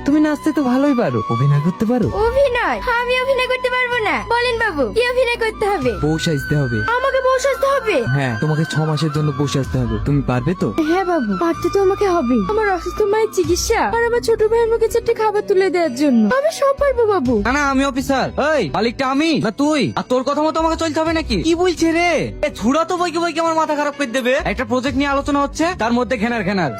তুমি নাচতে তো ভালোই পারো, অভিনয় করতে পারো? অভিনয়? আমি অভিনয় করতে পারবো না। বলেন বাবু, কি অভিনয় করতে হবে? বউ সাজতে হবে। আমাকে বউ সাজতে হবে? হ্যাঁ, তোমাকে 6 মাসের জন্য বউ সাজতে হবে। তুমি পারবে তো? হ্যাঁ বাবু, পারতে তো আমাকে হবে। আমার অসুস্থ মায়ের চিকিৎসা আর আমার ছোট ভাইয়ের মুখে চারটে খাবার তুলে দেওয়ার জন্য আমি সব পারবো বাবু। না না, আমি অফিসার। এই মালিকটা আমি না তুই? আর তোর কথা মতো আমাকে চলতে হবে নাকি? কি বলছে রে? এ ছুড়া তো বইকে বইকে আমার মাথা খারাপ করে দেবে। একটা প্রজেক্ট নিয়ে আলোচনা হচ্ছে, তার মধ্যে ঘেনার ঘেনার।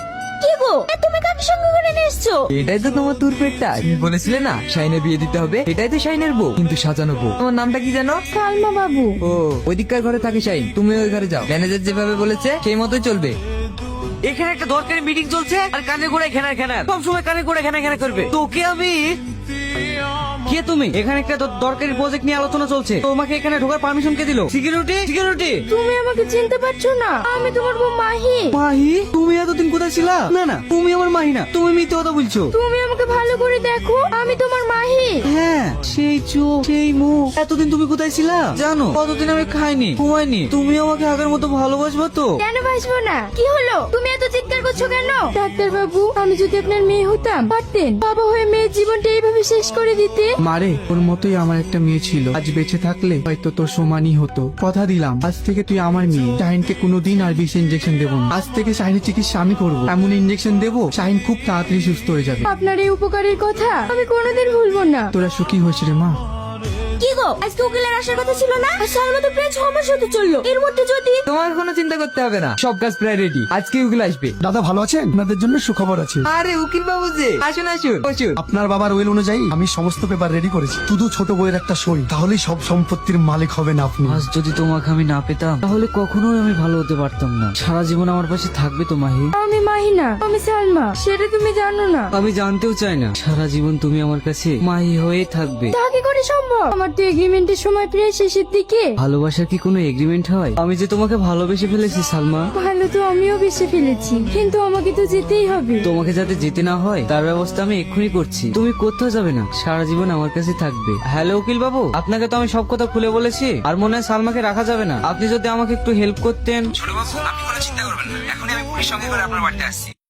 কি গো, তুমি কাকে সঙ্গে করে নিয়ে এসছো? এটাই তো তোমার তুর পেটটা। তুমি বলেছিলে না শাইনের বিয়ে দিতে হবে? এটাই তো শাইনের বউ, কিন্তু সাজানো বউ। তোমার নামটা কি জানো? সালমা বাবু। ও, ওইদিককার ঘরে থাকে শাইন, তুমি ওই ঘরে যাও। ম্যানেজার যেভাবে বলেছে সেই মতোই চলবে। এখানে একটা দরকারি মিটিং চলছে আর কানে করে ঘেনার ঘেনার, সব সময় কানে করে ঘেনা ঘেনা করবে। তোকে আমি কে তুমি? এখানে একটা দরকারি প্রজেক্ট নিয়ে আলোচনা চলছে, তোমাকে এখানে ঢোকার পারমিশন কে দিল? Security security. তুমি আমাকে চিনতে পারছো না? আমি তোমার বউ মাহি। মাহি? তুমি এতদিন কোথায় ছিলা? না না, তুমি আমার মাহি না, তুমি মিথ্যে কথা বলছো। তুমি আমাকে ভালো করে দেখো, আমি তোমার মাহি। হ্যাঁ, সেই চোখ সেই মুখ, এতদিন তুমি কোথায় ছিলা জানো? কতদিন আমি খাইনি ঘুমাইনি। তুমি আমাকে আগের মতো ভালোবাসবা তো? কেন বাসবো না? কি হলো, তুমি এত চিৎকার করছো কেন? ডাক্তার বাবু, আমি যদি আপনার মেয়ে হতাম পারতেন বাবা হয়ে মেয়ের জীবনটা এইভাবে শেষ করে দিতে? মারে, ওর মতোই আমার একটা মেয়ে ছিল। আজ বেঁচে থাকলে হয়তো তোর সমানই হতো। কথা দিলাম, আজ থেকে তুই আমার মেয়ে। শাহিনকে কোনোদিন আর বিষ ইঞ্জেকশন দেবো না। আজ থেকে শাহিনের চিকিৎসা আমি করবো। এমন ইঞ্জেকশন দেবো শাহিন খুব তাড়াতাড়ি সুস্থ হয়ে যাবে। আপনার এই উপকারের কথা আমি কোনোদিন ভুলবো না। তোরা সুখী হয়েছে রে মা। কি গো, আজকে উকিলের আসার কথা ছিল না? আর সালমা তো প্রায় 6 মাস হতে চললো। এর মধ্যে যদি তোমার কোনো চিন্তা করতে হবে না, সব কাজ প্রায় রেডি। আজকে উকিল আসবে। দাদা ভালো আছেন? আপনাদের জন্য সুখবর আছে। আরে উকিল বাবু যে, আসুন আসুন বসুন। আপনার বাবার উইল অনুযায়ী আমি সমস্ত পেপার রেডি করেছি। শুধু ছোট বইয়ের একটা সই, তাহলেই সব সম্পত্তির মালিক হবেন আপনি। আজ যদি তোমাকে আমি না পেতাম তাহলে কখনোই আমি ভালো হতে পারতাম না। সারা জীবন আমার পাশে থাকবে তো মাহি? আমি মাহি না, আমি সালমা, সেটা তুমি জানো না। আমি জানতেও চাই না। সারা জীবন তুমি আমার কাছে মাহি হয়ে থাকবে। তা কি করে সম্ভব? আমার তো এগ্রিমেন্টের সময় প্রায় শেষের দিকে। ভালোবাসার কি কোনো এগ্রিমেন্ট হয়? আমি যে তোমাকে ভালোবেসে ফেলেছি সালমা। ভালো তো আমিও বেশি ফেলেছি, কিন্তু আমাকে তো যেতেই হবে। তোমাকে যাতে যেতে না হয় তার ব্যবস্থা আমি এক্ষুনি করছি। তুমি কোথাও যাবে না, সারা জীবন আমার কাছে থাকবে। হ্যালো উকিল বাবু, আপনাকে তো আমি সব কথা খুলে বলেছি। আর মনে হয় সালমাকে রাখা যাবে না। আপনি যদি আমাকে একটু হেল্প করতেন। ছোট বাবু, আপনি কোনো চিন্তা করবেন না, এখনই আমি পুলিশ সঙ্গে করে আপনার বাড়িতে আসছি।